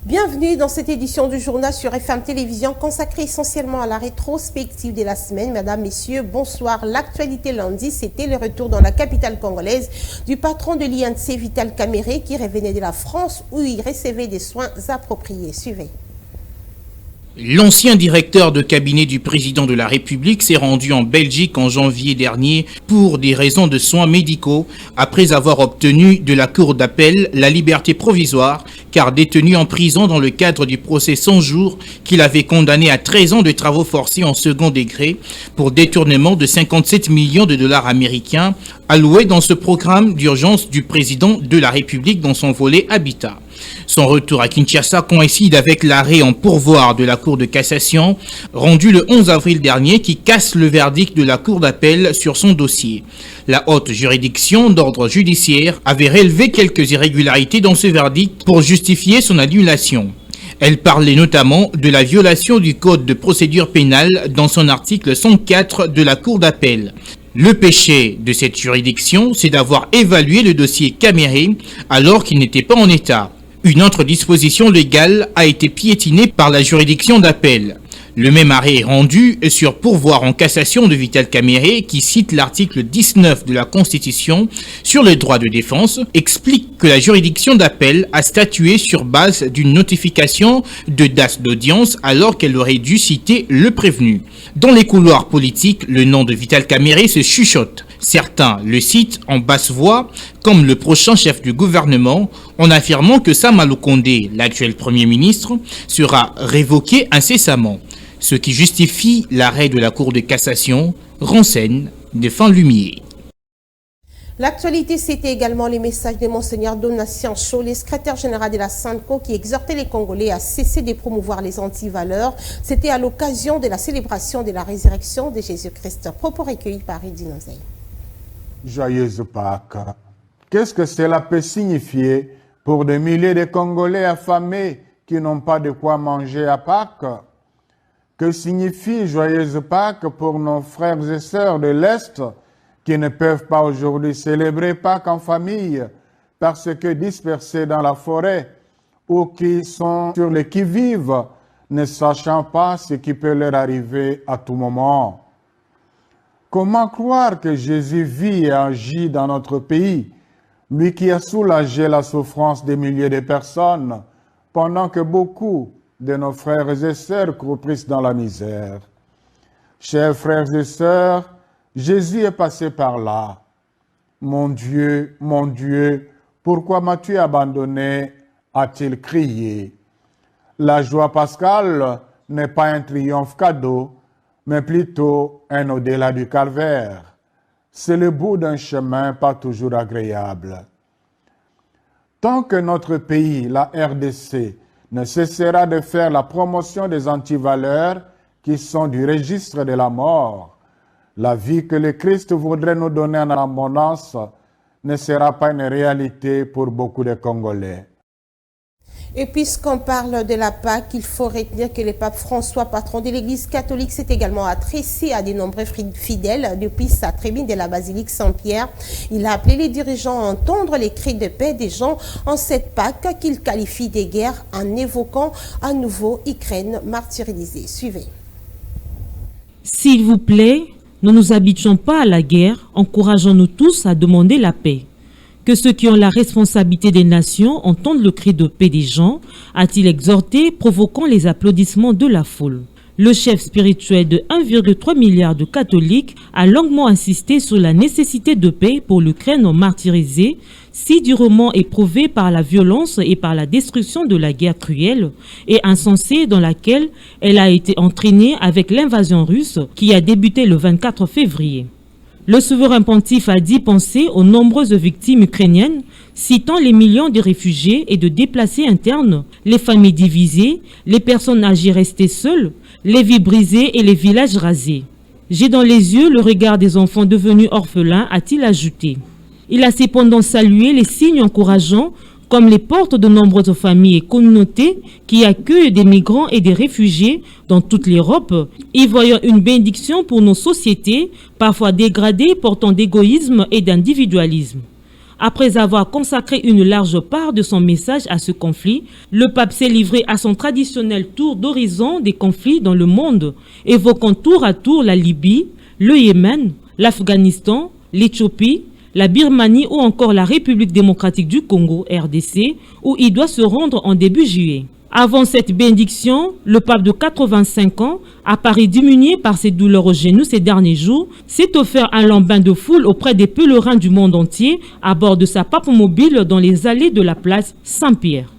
Bienvenue dans cette édition du journal sur FM Télévision consacrée essentiellement à la rétrospective de la semaine. Mesdames, Messieurs, bonsoir. L'actualité lundi, c'était le retour dans la capitale congolaise du patron de l'INC, Vital Kamerhe, qui revenait de la France où il recevait des soins appropriés. Suivez. L'ancien directeur de cabinet du président de la République s'est rendu en Belgique en janvier dernier pour des raisons de soins médicaux après avoir obtenu de la cour d'appel la liberté provisoire car détenu en prison dans le cadre du procès 100 jours qu'il avait condamné à 13 ans de travaux forcés en second degré pour détournement de 57 millions de dollars américains alloués dans ce programme d'urgence du président de la République dans son volet Habitat. Son retour à Kinshasa coïncide avec l'arrêt en pourvoi de la Cour de cassation rendu le 11 avril dernier qui casse le verdict de la Cour d'appel sur son dossier. La haute juridiction d'ordre judiciaire avait relevé quelques irrégularités dans ce verdict pour justifier son annulation. Elle parlait notamment de la violation du Code de procédure pénale dans son article 104 de la Cour d'appel. Le péché de cette juridiction, c'est d'avoir évalué le dossier Kamerhe alors qu'il n'était pas en état. Une autre disposition légale a été piétinée par la juridiction d'appel. Le même arrêt est rendu sur pourvoi en cassation de Vital Kamerhe qui cite l'article 19 de la Constitution sur le droit de défense, explique que la juridiction d'appel a statué sur base d'une notification de date d'audience alors qu'elle aurait dû citer le prévenu. Dans les couloirs politiques, le nom de Vital Kamerhe se chuchote. Certains le citent en basse voix comme le prochain chef du gouvernement en affirmant que Sama Lukonde, l'actuel Premier ministre, sera révoqué incessamment. Ce qui justifie l'arrêt de la Cour de cassation renseigne de fin lumière. L'actualité, c'était également les messages de Monseigneur Donatien Chaud, le secrétaire général de la SANCO, qui exhortait les Congolais à cesser de promouvoir les antivaleurs. C'était à l'occasion de la célébration de la résurrection de Jésus-Christ. Propos recueillis par Eddy Nozay. Joyeuse Pâques. Qu'est-ce que cela peut signifier pour des milliers de Congolais affamés qui n'ont pas de quoi manger à Pâques? Que signifie Joyeuse Pâques pour nos frères et sœurs de l'Est qui ne peuvent pas aujourd'hui célébrer Pâques en famille parce que dispersés dans la forêt ou qui sont sur les qui-vive, ne sachant pas ce qui peut leur arriver à tout moment? Comment croire que Jésus vit et agit dans notre pays, lui qui a soulagé la souffrance des milliers de personnes, pendant que beaucoup de nos frères et sœurs croupissent dans la misère? Chers frères et sœurs, Jésus est passé par là. Mon Dieu, pourquoi m'as-tu abandonné? A-t-il crié. La joie pascale n'est pas un triomphe cadeau, mais plutôt un au-delà du calvaire. C'est le bout d'un chemin pas toujours agréable. Tant que notre pays, la RDC, ne cessera de faire la promotion des antivaleurs qui sont du registre de la mort, la vie que le Christ voudrait nous donner en abondance ne sera pas une réalité pour beaucoup de Congolais. Et puisqu'on parle de la Pâque, il faut retenir que le pape François, patron de l'Église catholique, s'est également adressé à de nombreux fidèles depuis sa tribune de la basilique Saint-Pierre. Il a appelé les dirigeants à entendre les cris de paix des gens en cette Pâque qu'il qualifie de guerre en évoquant à nouveau Ukraine martyrisée. Suivez. S'il vous plaît, ne nous habituons pas à la guerre, encourageons-nous tous à demander la paix. Que ceux qui ont la responsabilité des nations entendent le cri de paix des gens, a-t-il exhorté, provoquant les applaudissements de la foule. Le chef spirituel de 1,3 milliard de catholiques a longuement insisté sur la nécessité de paix pour l'Ukraine martyrisée, si durement éprouvée par la violence et par la destruction de la guerre cruelle et insensée dans laquelle elle a été entraînée avec l'invasion russe qui a débuté le 24 février. Le souverain pontife a dit penser aux nombreuses victimes ukrainiennes, citant les millions de réfugiés et de déplacés internes, les familles divisées, les personnes âgées restées seules, les vies brisées et les villages rasés. J'ai dans les yeux le regard des enfants devenus orphelins, a-t-il ajouté. Il a cependant salué les signes encourageants comme les portes de nombreuses familles et communautés qui accueillent des migrants et des réfugiés dans toute l'Europe, y voyant une bénédiction pour nos sociétés, parfois dégradées, portant d'égoïsme et d'individualisme. Après avoir consacré une large part de son message à ce conflit, le pape s'est livré à son traditionnel tour d'horizon des conflits dans le monde, évoquant tour à tour la Libye, le Yémen, l'Afghanistan, l'Éthiopie, la Birmanie ou encore la République démocratique du Congo, RDC, où il doit se rendre en début juillet. Avant cette bénédiction, le pape de 85 ans, apparu diminué par ses douleurs aux genoux ces derniers jours, s'est offert un lambin de foule auprès des pèlerins du monde entier à bord de sa pape mobile dans les allées de la place Saint-Pierre.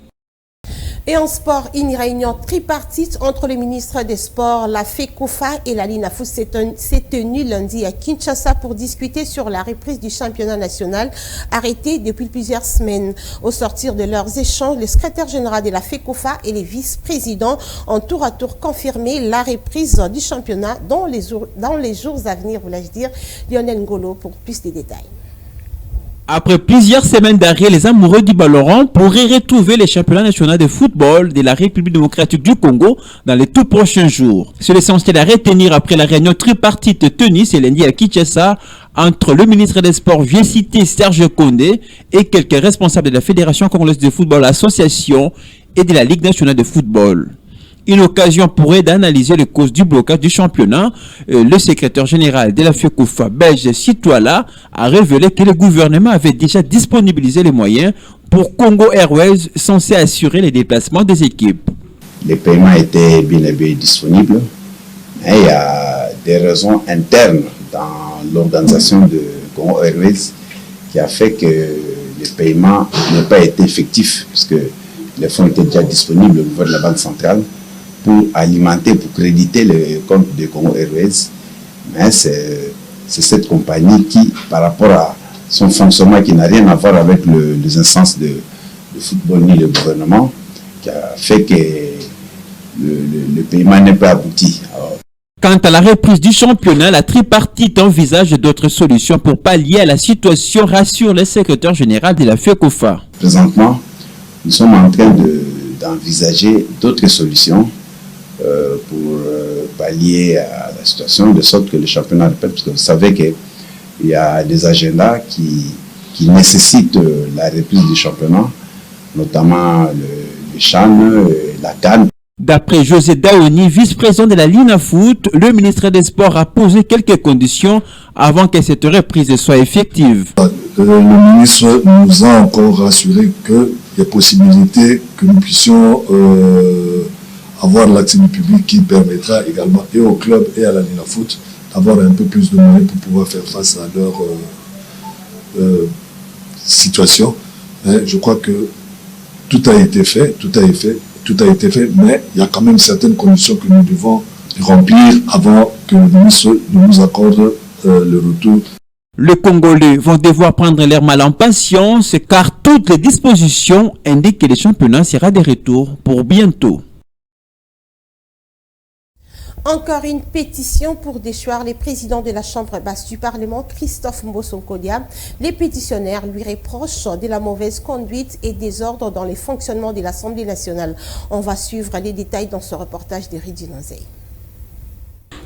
Et en sport, une réunion tripartite entre le ministre des Sports, la FECOFA et la LINAFOOT s'est tenue lundi à Kinshasa pour discuter sur la reprise du championnat national arrêté depuis plusieurs semaines. Au sortir de leurs échanges, le secrétaire général de la FECOFA et les vice-présidents ont tour à tour confirmé la reprise du championnat dans les jours à venir, voulais-je dire. Lionel Ngolo pour plus de détails. Après plusieurs semaines d'arrêt, les amoureux du ballon rond pourraient retrouver les championnats nationaux de football de la République démocratique du Congo dans les tout prochains jours. C'est l'essentiel à retenir après la réunion tripartite tenue ce lundi à Kinshasa entre le ministre des Sports vieux cité Serge Condé et quelques responsables de la Fédération congolaise de football association et de la Ligue nationale de football. Une occasion pourrait d'analyser les causes du blocage du championnat. Le secrétaire général de la FECOFA belge Citoala a révélé que le gouvernement avait déjà disponibilisé les moyens pour Congo Airways censé assurer les déplacements des équipes. Les paiements étaient bien et bien disponibles, mais il y a des raisons internes dans l'organisation de Congo Airways qui a fait que les paiements n'ont pas été effectifs puisque les fonds étaient déjà disponibles au niveau de la Banque centrale pour alimenter, pour créditer le compte de Congo Airways. Mais c'est cette compagnie qui, par rapport à son fonctionnement qui n'a rien à voir avec les instances de football ni le gouvernement, qui a fait que le paiement n'est pas abouti. Alors, quant à la reprise du championnat, la tripartite envisage d'autres solutions pour pallier à la situation, rassure le secrétaire général de la FECOFA. Présentement, nous sommes en train d'envisager d'autres solutions pour pallier à la situation, de sorte que le championnat répète, parce que vous savez qu'il y a des agendas qui nécessitent la reprise du championnat, notamment le CHAN, la CAN. D'après José Daoni, vice-président de la LINAFOOT, le ministre des Sports a posé quelques conditions avant que cette reprise soit effective. Le ministre nous a encore rassuré qu'il y a possibilité que nous puissions avoir l'accès du public qui permettra également et au club et à la LINAFOOT d'avoir un peu plus de moyens pour pouvoir faire face à leur situation. Mais je crois que tout a été fait, mais il y a quand même certaines conditions que nous devons remplir avant que le ministre nous accorde le retour. Les Congolais vont devoir prendre leur mal en patience car toutes les dispositions indiquent que le championnat sera de retour pour bientôt. Encore une pétition pour déchoir les présidents de la Chambre basse du Parlement, Christophe Mbosonkodia. Les pétitionnaires lui reprochent de la mauvaise conduite et désordre dans les fonctionnements de l'Assemblée nationale. On va suivre les détails dans ce reportage de Ridi Nozei.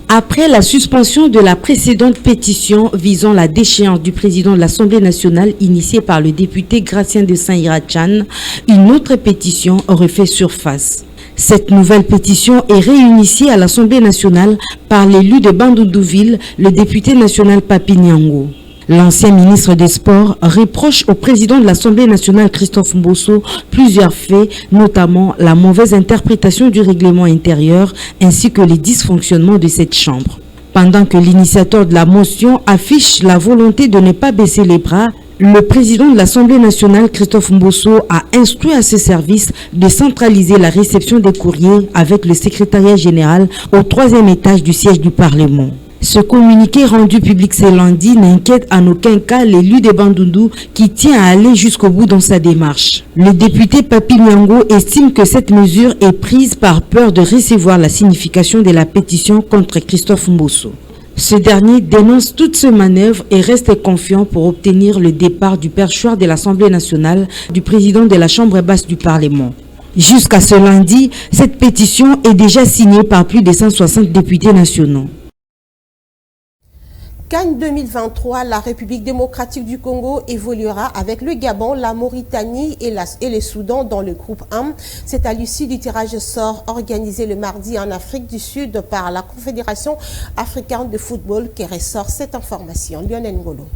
Après la suspension de la précédente pétition visant la déchéance du président de l'Assemblée nationale initiée par le député Gratien de Saint-Irachan, une autre pétition aurait fait surface. Cette nouvelle pétition est réinitiée à l'Assemblée nationale par l'élu de Bandundouville, le député national Papi Nyango. L'ancien ministre des Sports reproche au président de l'Assemblée nationale Christophe Mbosso plusieurs faits, notamment la mauvaise interprétation du règlement intérieur ainsi que les dysfonctionnements de cette chambre. Pendant que l'initiateur de la motion affiche la volonté de ne pas baisser les bras, le président de l'Assemblée nationale, Christophe Mbosso, a instruit à ses services de centraliser la réception des courriers avec le secrétariat général au 3e étage du siège du Parlement. Ce communiqué rendu public ce lundi n'inquiète en aucun cas l'élu de Bandundu qui tient à aller jusqu'au bout dans sa démarche. Le député Papi Nyango estime que cette mesure est prise par peur de recevoir la signification de la pétition contre Christophe Mbosso. Ce dernier dénonce toutes ces manœuvres et reste confiant pour obtenir le départ du perchoir de l'Assemblée nationale du président de la Chambre basse du Parlement. Jusqu'à ce lundi, cette pétition est déjà signée par plus de 160 députés nationaux. CAN 2023, la République démocratique du Congo évoluera avec le Gabon, la Mauritanie et le Soudan dans le groupe 1. C'est à l'issue du tirage au sort organisé le mardi en Afrique du Sud par la Confédération africaine de football qui ressort cette information. Lionel Ngolo.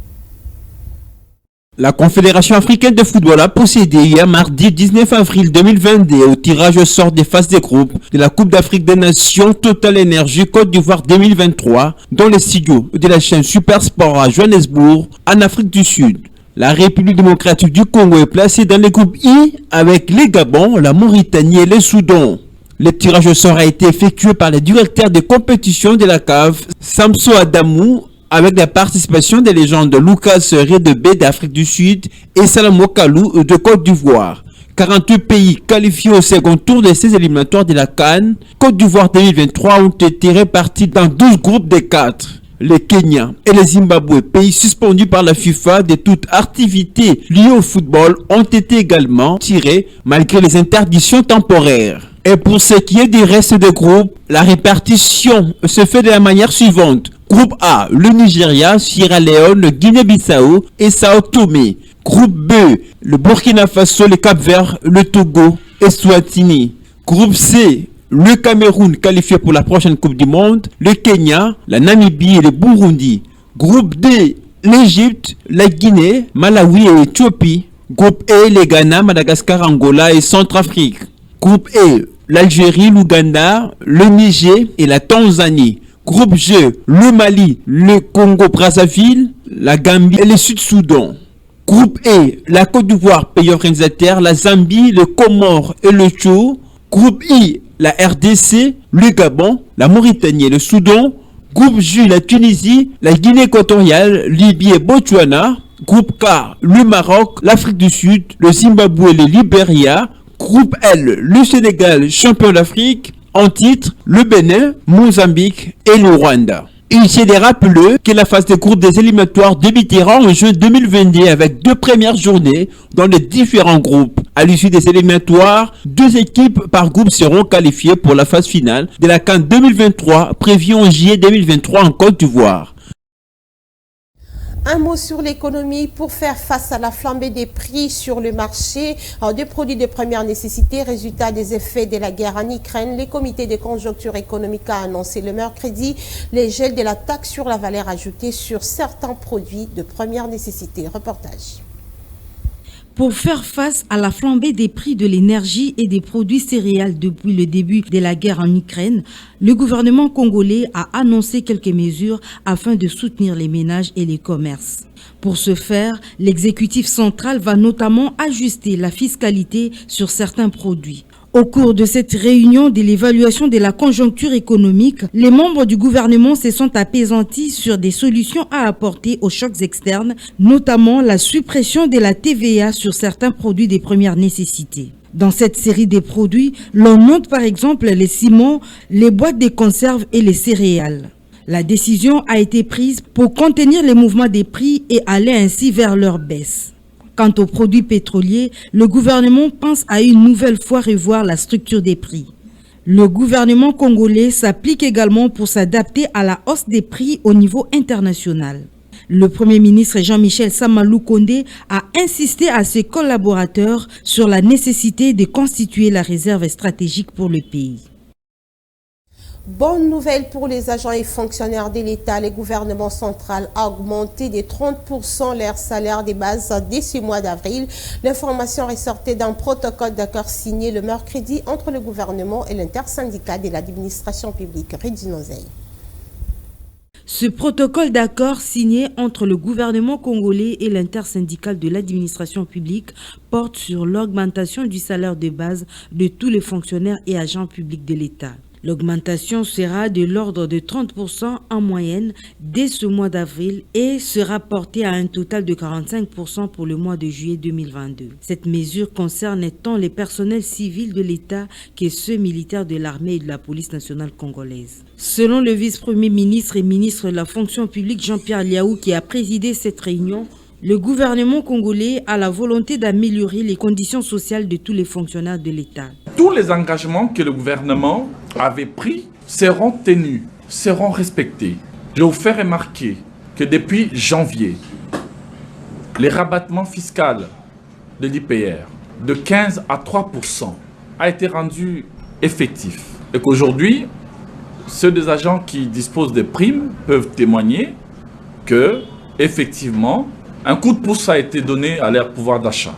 La Confédération africaine de football a procédé hier mardi 19 avril 2022 au tirage au sort des phases des groupes de la Coupe d'Afrique des Nations Total Energy Côte d'Ivoire 2023 dans les studios de la chaîne Super Sport à Johannesburg, en Afrique du Sud. La République démocratique du Congo est placée dans le groupe I avec les Gabon, la Mauritanie et le Soudan. Le tirage au sort a été effectué par le directeur de compétition de la CAF, Samso Adamou, avec la participation des légendes de Lucas Redebe d'Afrique du Sud et Salamo Kalou de Côte d'Ivoire. 48 pays qualifiés au second tour de ces éliminatoires de la CAN Côte d'Ivoire 2023 ont été répartis dans 12 groupes de 4. Le Kenya et le Zimbabwe, pays suspendus par la FIFA de toute activité liée au football, ont été également tirés malgré les interdictions temporaires. Et pour ce qui est du reste des groupes, la répartition se fait de la manière suivante. Groupe A, le Nigeria, Sierra Leone, le Guinée-Bissau et Sao Tomé. Groupe B, le Burkina Faso, le Cap-Vert, le Togo et Swatini. Groupe C, le Cameroun qualifié pour la prochaine Coupe du Monde, le Kenya, la Namibie et le Burundi. Groupe D, l'Égypte, la Guinée, Malawi et l'Éthiopie. Groupe E, le Ghana, Madagascar, Angola et Centrafrique. Groupe E, l'Algérie, l'Ouganda, le Niger et la Tanzanie. Groupe G, le Mali, le Congo-Brazzaville, la Gambie et le Sud-Soudan. Groupe E, la Côte d'Ivoire, pays organisateur, la Zambie, le Comores et le Tchad. Groupe I, la RDC, le Gabon, la Mauritanie et le Soudan. Groupe J, la Tunisie, la Guinée équatoriale, Libye et Botswana. Groupe K, le Maroc, l'Afrique du Sud, le Zimbabwe et le Libéria. Groupe L, le Sénégal, champion d'Afrique. En titre, le Bénin, Mozambique et le Rwanda. Il s'est rappelé que la phase de groupe des éliminatoires débutera en juin 2022 avec 2 premières journées dans les différents groupes. À l'issue des éliminatoires, 2 équipes par groupe seront qualifiées pour la phase finale de la CAN 2023 prévue en juillet 2023 en Côte d'Ivoire. Un mot sur l'économie. Pour faire face à la flambée des prix sur le marché des produits de première nécessité, résultat des effets de la guerre en Ukraine, le comité de conjoncture économique a annoncé le mercredi les gels de la taxe sur la valeur ajoutée sur certains produits de première nécessité. Reportage. Pour faire face à la flambée des prix de l'énergie et des produits céréales depuis le début de la guerre en Ukraine, le gouvernement congolais a annoncé quelques mesures afin de soutenir les ménages et les commerces. Pour ce faire, l'exécutif central va notamment ajuster la fiscalité sur certains produits. Au cours de cette réunion de l'évaluation de la conjoncture économique, les membres du gouvernement se sont apaisantis sur des solutions à apporter aux chocs externes, notamment la suppression de la TVA sur certains produits de première nécessité. Dans cette série de produits, l'on note par exemple les ciments, les boîtes de conserve et les céréales. La décision a été prise pour contenir les mouvements des prix et aller ainsi vers leur baisse. Quant aux produits pétroliers, le gouvernement pense à une nouvelle fois revoir la structure des prix. Le gouvernement congolais s'applique également pour s'adapter à la hausse des prix au niveau international. Le Premier ministre Jean-Michel Samalou Kondé a insisté à ses collaborateurs sur la nécessité de constituer la réserve stratégique pour le pays. Bonne nouvelle pour les agents et fonctionnaires de l'État. Le gouvernement central a augmenté de 30% leur salaire de base dès ce mois d'avril. L'information ressortait d'un protocole d'accord signé le mercredi entre le gouvernement et l'intersyndicat de l'administration publique. Redine Ozeille. Ce protocole d'accord signé entre le gouvernement congolais et l'intersyndical de l'administration publique porte sur l'augmentation du salaire de base de tous les fonctionnaires et agents publics de l'État. L'augmentation sera de l'ordre de 30% en moyenne dès ce mois d'avril et sera portée à un total de 45% pour le mois de juillet 2022. Cette mesure concerne tant les personnels civils de l'État que ceux militaires de l'armée et de la police nationale congolaise. Selon le vice-premier ministre et ministre de la fonction publique Jean-Pierre Liaou qui a présidé cette réunion, le gouvernement congolais a la volonté d'améliorer les conditions sociales de tous les fonctionnaires de l'État. Tous les engagements que le gouvernement avait pris seront tenus, seront respectés. Je vous fais remarquer que depuis janvier, les rabattements fiscaux de l'IPR de 15 à 3% a été rendu effectif et qu'aujourd'hui, ceux des agents qui disposent des primes peuvent témoigner que, effectivement, un coup de pouce a été donné à leur pouvoir d'achat.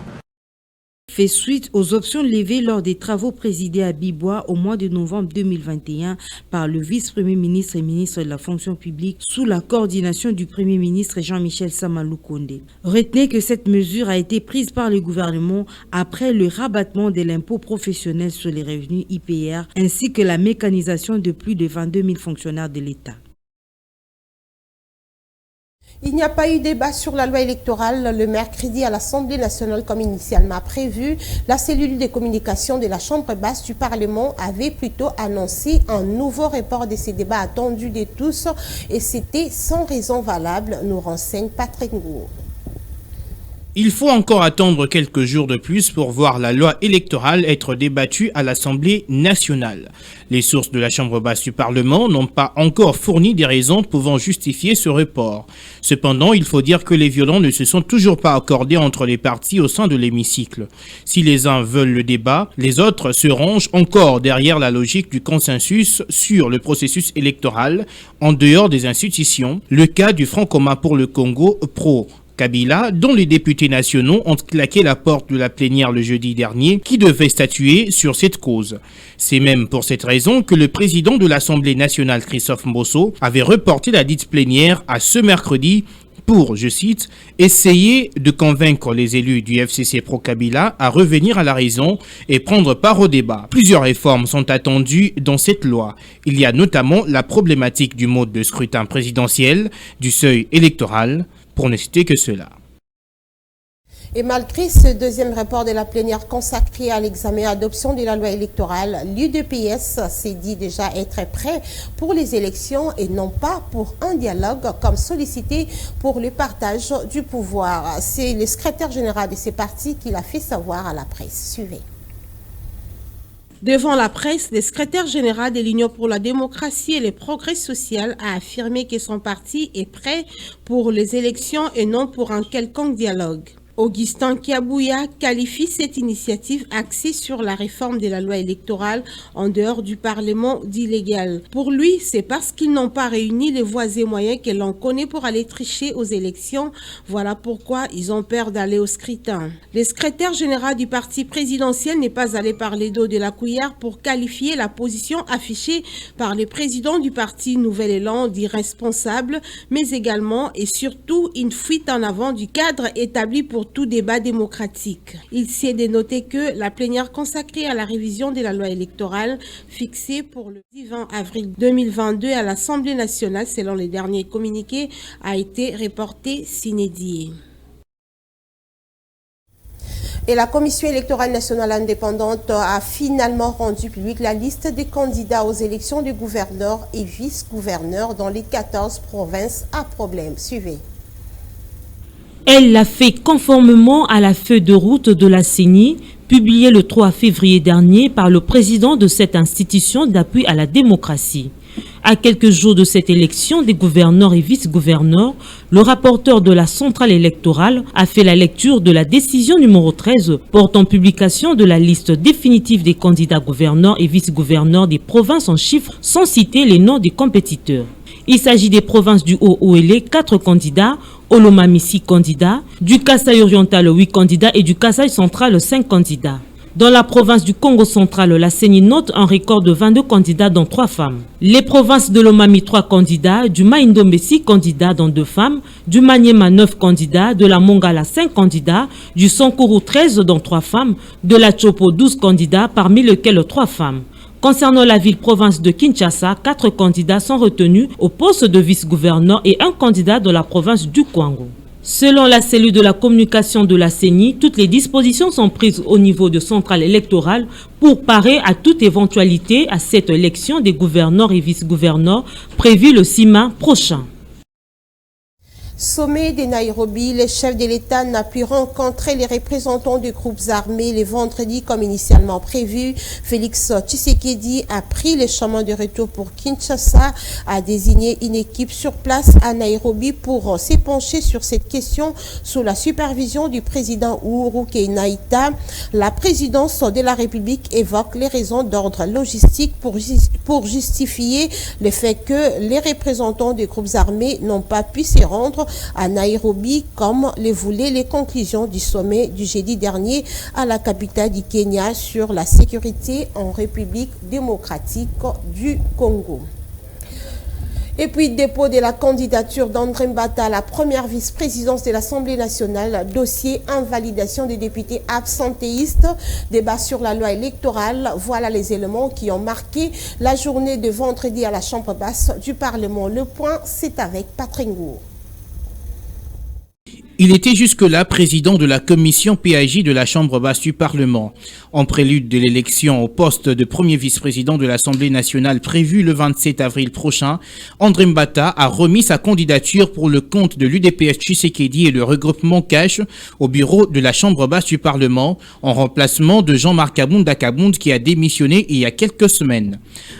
Fait suite aux options levées lors des travaux présidés à Bibois au mois de novembre 2021 par le vice-premier ministre et ministre de la fonction publique sous la coordination du premier ministre Jean-Michel Samalou Kondé. Retenez que cette mesure a été prise par le gouvernement après le rabattement de l'impôt professionnel sur les revenus IPR ainsi que la mécanisation de plus de 22 000 fonctionnaires de l'État. Il n'y a pas eu débat sur la loi électorale le mercredi à l'Assemblée nationale comme initialement prévu. La cellule de communication de la Chambre basse du Parlement avait plutôt annoncé un nouveau report de ces débats attendus de tous et c'était sans raison valable, nous renseigne Patrick Ngou. Il faut encore attendre quelques jours de plus pour voir la loi électorale être débattue à l'Assemblée nationale. Les sources de la Chambre basse du Parlement n'ont pas encore fourni des raisons pouvant justifier ce report. Cependant, il faut dire que les violons ne se sont toujours pas accordés entre les partis au sein de l'hémicycle. Si les uns veulent le débat, les autres se rangent encore derrière la logique du consensus sur le processus électoral en dehors des institutions, le cas du Front commun pour le Congo pro Kabila, dont les députés nationaux ont claqué la porte de la plénière le jeudi dernier, qui devait statuer sur cette cause. C'est même pour cette raison que le président de l'Assemblée nationale, Christophe Mbosso, avait reporté la dite plénière à ce mercredi pour, je cite, essayer de convaincre les élus du FCC pro-Kabila à revenir à la raison et prendre part au débat. Plusieurs réformes sont attendues dans cette loi. Il y a notamment la problématique du mode de scrutin présidentiel, du seuil électoral, pour ne citer que cela. Et malgré ce deuxième rapport de la plénière consacré à l'examen et adoption de la loi électorale, l'UDPS s'est dit déjà être prêt pour les élections et non pas pour un dialogue comme sollicité pour le partage du pouvoir. C'est le secrétaire général de ces partis qui l'a fait savoir à la presse. Suivez. Devant la presse, le secrétaire général de l'Union pour la démocratie et le progrès social a affirmé que son parti est prêt pour les élections et non pour un quelconque dialogue. Augustin Kiabouya qualifie cette initiative axée sur la réforme de la loi électorale en dehors du Parlement d'illégal. Pour lui, c'est parce qu'ils n'ont pas réuni les voies et moyens que l'on connaît pour aller tricher aux élections. Voilà pourquoi ils ont peur d'aller au scrutin. Le secrétaire général du parti présidentiel n'est pas allé parler d'eau de la cuillère pour qualifier la position affichée par le président du parti Nouvel Élan d'irresponsable, mais également et surtout une fuite en avant du cadre établi pour tout débat démocratique. Il s'est dénoté que la plénière consacrée à la révision de la loi électorale fixée pour le 20 avril 2022 à l'Assemblée nationale, selon les derniers communiqués, a été reportée sine die. Et la Commission électorale nationale indépendante a finalement rendu publique la liste des candidats aux élections de gouverneurs et vice-gouverneurs dans les 14 provinces à problème. Suivez. Elle l'a fait conformément à la feuille de route de la CENI, publiée le 3 février dernier par le président de cette institution d'appui à la démocratie. À quelques jours de cette élection des gouverneurs et vice-gouverneurs, le rapporteur de la centrale électorale a fait la lecture de la décision numéro 13 portant publication de la liste définitive des candidats gouverneurs et vice-gouverneurs des provinces en chiffres sans citer les noms des compétiteurs. Il s'agit des provinces du Haut-Ouélé, 4 candidats, Olomami 6 candidats, du Kasaï oriental 8 candidats et du Kasaï central 5 candidats. Dans la province du Congo central, la CENI note un record de 22 candidats dont 3 femmes. Les provinces de l'Omami 3 candidats, du Maïndombe 6 candidats dont 2 femmes, du Maniema 9 candidats, de la Mongala 5 candidats, du Sankuru 13 dont 3 femmes, de la Chopo 12 candidats parmi lesquels 3 femmes. Concernant la ville-province de Kinshasa, 4 candidats sont retenus au poste de vice-gouverneur et 1 candidat de la province du Kwango. Selon la cellule de la communication de la CENI, toutes les dispositions sont prises au niveau de centrale électorale pour parer à toute éventualité à cette élection des gouverneurs et vice-gouverneurs prévue le 6 mai prochain. Sommet de Nairobi, les chefs de l'État n'a pu rencontrer les représentants des groupes armés le vendredi comme initialement prévu. Félix Tshisekedi a pris le chemin de retour pour Kinshasa, a désigné une équipe sur place à Nairobi pour s'épancher sur cette question sous la supervision du président Uhuru Kenyatta. La présidence de la République évoque les raisons d'ordre logistique pour justifier le fait que les représentants des groupes armés n'ont pas pu s'y rendre à Nairobi comme le voulaient les conclusions du sommet du jeudi dernier à la capitale du Kenya sur la sécurité en République démocratique du Congo. Et puis, dépôt de la candidature d'André Mbata à la première vice-présidence de l'Assemblée nationale, dossier invalidation des députés absentéistes, débat sur la loi électorale. Voilà les éléments qui ont marqué la journée de vendredi à la Chambre basse du Parlement. Le point, c'est avec Patrick Ngour. Il était jusque-là président de la commission PAJ de la Chambre basse du Parlement. En prélude de l'élection au poste de premier vice-président de l'Assemblée nationale prévu le 27 avril prochain, André Mbata a remis sa candidature pour le compte de l'UDPS Tshisekedi et le regroupement Cash au bureau de la Chambre basse du Parlement en remplacement de Jean-Marc Kabunda qui a démissionné il y a quelques semaines.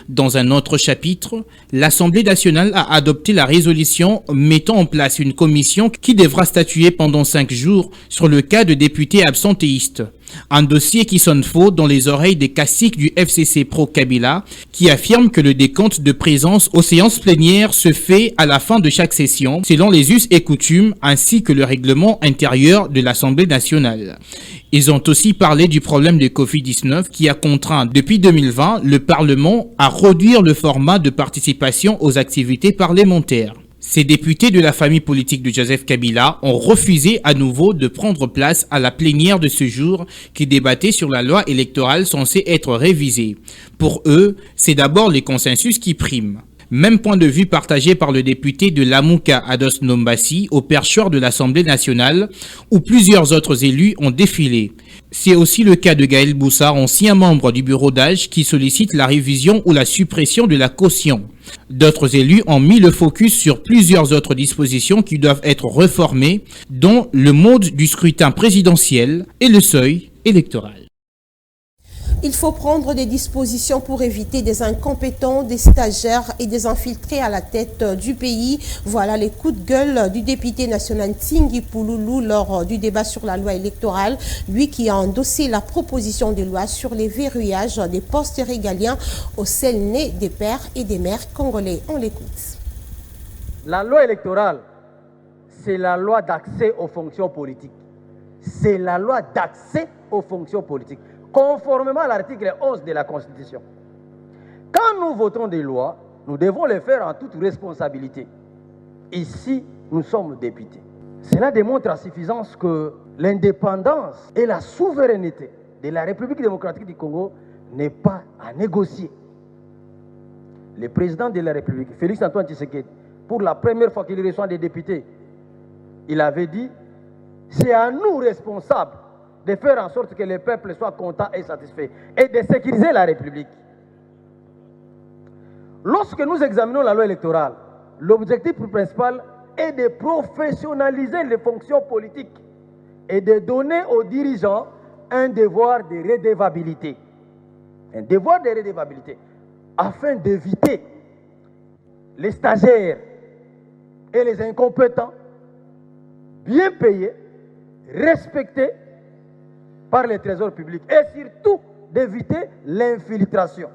Dans un autre chapitre, l'Assemblée nationale a adopté la résolution mettant en place une commission qui devra statuer pendant 5 jours sur le cas de députés absentéistes. Un dossier qui sonne faux dans les oreilles des caciques du FCC pro-Kabila qui affirment que le décompte de présence aux séances plénières se fait à la fin de chaque session selon les us et coutumes ainsi que le règlement intérieur de l'Assemblée nationale. Ils ont aussi parlé du problème de Covid-19 qui a contraint depuis 2020 le Parlement à réduire le format de participation aux activités parlementaires. Ces députés de la famille politique de Joseph Kabila ont refusé à nouveau de prendre place à la plénière de ce jour qui débattait sur la loi électorale censée être révisée. Pour eux, c'est d'abord les consensus qui priment. Même point de vue partagé par le député de Lamuka Ados Nombasi au perchoir de l'Assemblée nationale où plusieurs autres élus ont défilé. C'est aussi le cas de Gaël Boussard, ancien membre du bureau d'âge qui sollicite la révision ou la suppression de la caution. D'autres élus ont mis le focus sur plusieurs autres dispositions qui doivent être réformées, dont le mode du scrutin présidentiel et le seuil électoral. Il faut prendre des dispositions pour éviter des incompétents, des stagiaires et des infiltrés à la tête du pays. Voilà les coups de gueule du député national Tsingi Pouloulou lors du débat sur la loi électorale. Lui qui a endossé la proposition de loi sur les verrouillages des postes régaliens au sel né des pères et des mères congolais. On l'écoute. La loi électorale, c'est la loi d'accès aux fonctions politiques. C'est la loi d'accès aux fonctions politiques, conformément à l'article 11 de la Constitution. Quand nous votons des lois, nous devons les faire en toute responsabilité. Ici, nous sommes députés. Cela démontre à suffisance que l'indépendance et la souveraineté de la République démocratique du Congo n'est pas à négocier. Le président de la République, Félix Antoine Tshisekedi, pour la première fois qu'il reçoit des députés, il avait dit « C'est à nous responsables de faire en sorte que le peuple soit content et satisfait et de sécuriser la République. » Lorsque nous examinons la loi électorale, l'objectif principal est de professionnaliser les fonctions politiques et de donner aux dirigeants un devoir de redevabilité. Un devoir de redevabilité afin d'éviter les stagiaires et les incompétents bien payés, respectés par les trésors publics et surtout d'éviter l'infiltration.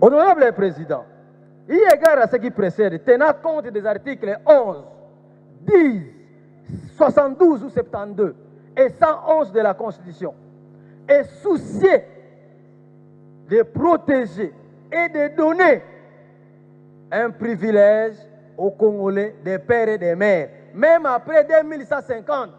Honorable Président, eu égard à ce qui précède, tenant compte des articles 11, 10, 72 ou 72 et 111 de la Constitution, et soucieux de protéger et de donner un privilège aux Congolais des pères et des mères, même après 2150.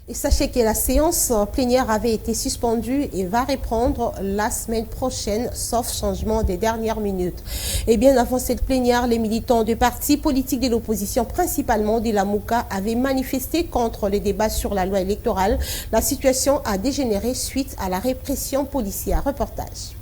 Et sachez que la séance plénière avait été suspendue et va reprendre la semaine prochaine, sauf changement des dernières minutes. Et bien avant cette plénière, les militants du parti politique de l'opposition, principalement de la Mouka, avaient manifesté contre les débats sur la loi électorale. La situation a dégénéré suite à la répression policière. Reportage.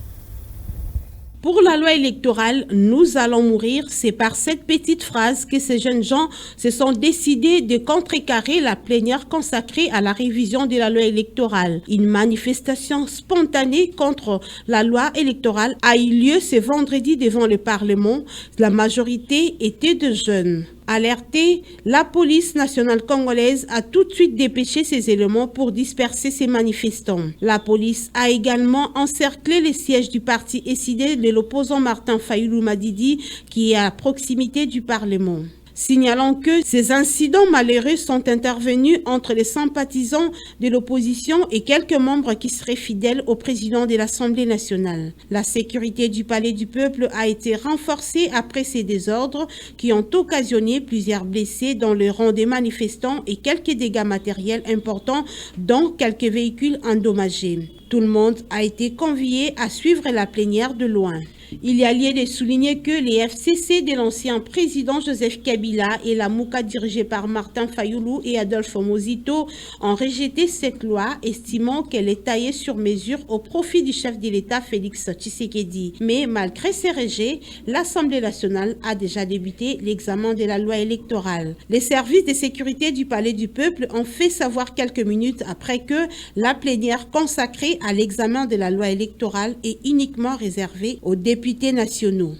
Pour la loi électorale, nous allons mourir, c'est par cette petite phrase que ces jeunes gens se sont décidés de contrecarrer la plénière consacrée à la révision de la loi électorale. Une manifestation spontanée contre la loi électorale a eu lieu ce vendredi devant le Parlement. La majorité était de jeunes. Alertée, la police nationale congolaise a tout de suite dépêché ces éléments pour disperser ces manifestants. La police a également encerclé les sièges du parti SID de l'opposant Martin Fayulu Madidi qui est à proximité du Parlement. Signalant que ces incidents malheureux sont intervenus entre les sympathisants de l'opposition et quelques membres qui seraient fidèles au président de l'Assemblée nationale. La sécurité du Palais du Peuple a été renforcée après ces désordres qui ont occasionné plusieurs blessés dans le rang des manifestants et quelques dégâts matériels importants, dont quelques véhicules endommagés. Tout le monde a été convié à suivre la plénière de loin. Il y a lieu de souligner que les FCC de l'ancien président Joseph Kabila et la Mouka dirigée par Martin Fayulu et Adolphe Mozito ont rejeté cette loi, estimant qu'elle est taillée sur mesure au profit du chef de l'État Félix Tshisekedi. Mais malgré ces rejets, l'Assemblée nationale a déjà débuté l'examen de la loi électorale. Les services de sécurité du Palais du Peuple ont fait savoir quelques minutes après que la plénière consacrée à l'examen de la loi électorale est uniquement réservée aux députés nationaux.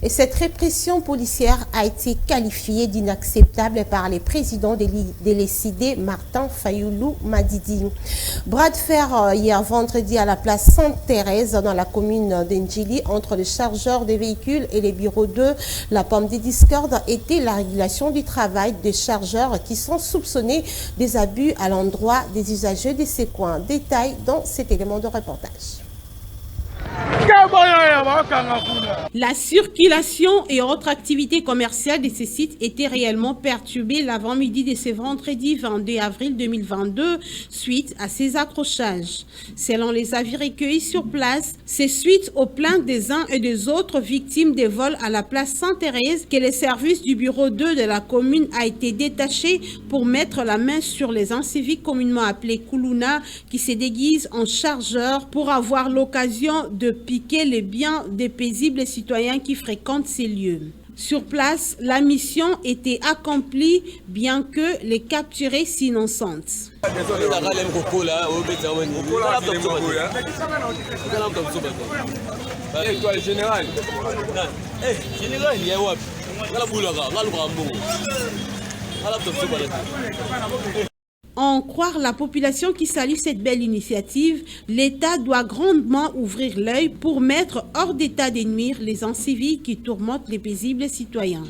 Et cette répression policière a été qualifiée d'inacceptable par les présidents de l'ECD, Martin Fayulu Madidi. Bras de fer hier vendredi à la place Sainte-Thérèse dans la commune d'Endjili entre les chargeurs des véhicules et les bureaux 2. La pomme des discordes était la régulation du travail des chargeurs qui sont soupçonnés des abus à l'endroit des usagers de ces coins. Détail dans cet élément de reportage. La circulation et autres activités commerciales de ces sites étaient réellement perturbées l'avant-midi de ce vendredi 22 avril 2022 suite à ces accrochages. Selon les avis recueillis sur place, c'est suite aux plaintes des uns et des autres victimes des vols à la place Sainte-Thérèse que les services du bureau 2 de la commune a été détaché pour mettre la main sur les inciviques communément appelés Koulouna qui se déguisent en chargeurs pour avoir l'occasion de piquer les biens des paisibles citoyens qui fréquentent ces lieux. Sur place, la mission était accomplie bien que les capturer s'innocentes. En croire la population qui salue cette belle initiative, l'État doit grandement ouvrir l'œil pour mettre hors d'état de nuire les inciviques qui tourmentent les paisibles citoyens.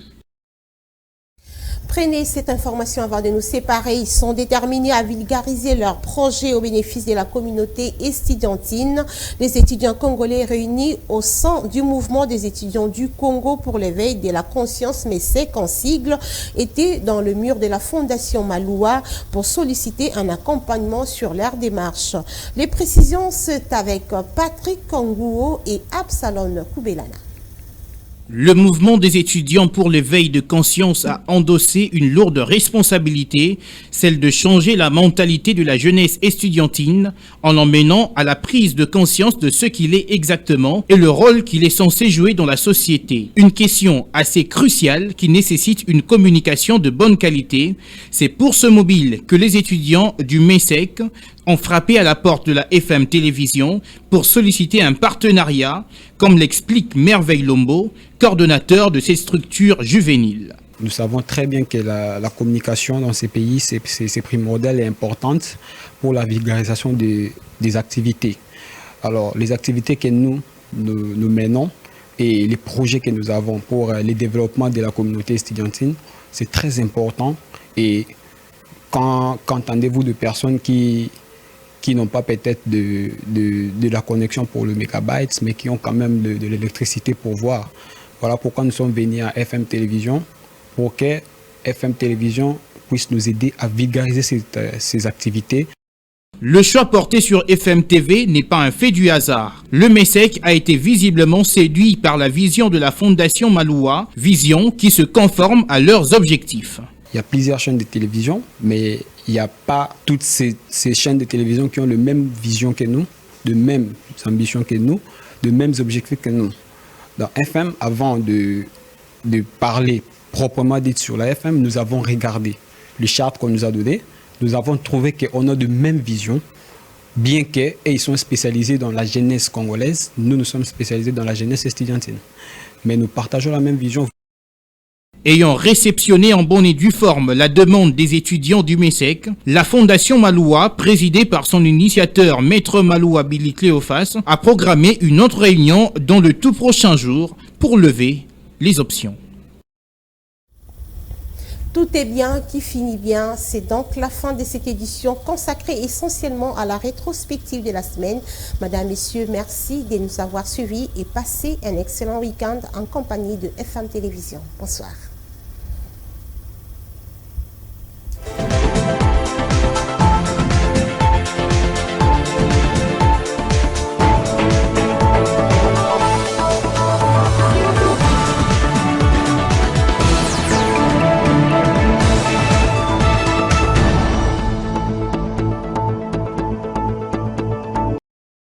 Prenez cette information avant de nous séparer. Ils sont déterminés à vulgariser leurs projets au bénéfice de la communauté estudiantine. Les étudiants congolais réunis au sein du mouvement des étudiants du Congo pour l'éveil de la conscience MESEC en sigle étaient dans le mur de la Fondation Maloua pour solliciter un accompagnement sur leur démarche. Les précisions, c'est avec Patrick Kangouo et Absalon Koubelana. Le mouvement des étudiants pour l'éveil de conscience a endossé une lourde responsabilité, celle de changer la mentalité de la jeunesse estudiantine en l'emmenant à la prise de conscience de ce qu'il est exactement et le rôle qu'il est censé jouer dans la société. Une question assez cruciale qui nécessite une communication de bonne qualité. C'est pour ce mobile que les étudiants du MESEC ont frappé à la porte de la FM Télévision pour solliciter un partenariat, comme l'explique Merveille Lombo, coordonnateur de ces structures juvéniles. Nous savons très bien que la communication dans ces pays, c'est primordial et importante pour la vulgarisation des activités. Alors, les activités que nous menons et les projets que nous avons pour le développement de la communauté estudiantine, c'est très important. Et qu'entendez-vous de personnes qui n'ont pas peut-être de la connexion pour le mégabyte, mais qui ont quand même de l'électricité pour voir. Voilà pourquoi nous sommes venus à FM Télévision, pour que FM Télévision puisse nous aider à vulgariser ces activités. Le choix porté sur FM TV n'est pas un fait du hasard. Le MESEC a été visiblement séduit par la vision de la Fondation Maloua, vision qui se conforme à leurs objectifs. Il y a plusieurs chaînes de télévision, mais il n'y a pas toutes ces chaînes de télévision qui ont la même vision que nous. de mêmes ambitions que nous, de mêmes objectifs que nous. Dans FM, avant de parler proprement dit sur la FM, nous avons regardé les chartes qu'on nous a données. Nous avons trouvé qu'on a de mêmes visions, bien qu'ils sont spécialisés dans la jeunesse congolaise. Nous sommes spécialisés dans la jeunesse estudiantine. Mais nous partageons la même vision. Ayant réceptionné en bonne et due forme la demande des étudiants du MESEC, la Fondation Maloua, présidée par son initiateur Maître Maloua Billy Cléophas, a programmé une autre réunion dans le tout prochain jour pour lever les options. Tout est bien qui finit bien. C'est donc la fin de cette édition consacrée essentiellement à la rétrospective de la semaine. Madame, Messieurs, merci de nous avoir suivis et passez un excellent week-end en compagnie de FM Télévision. Bonsoir.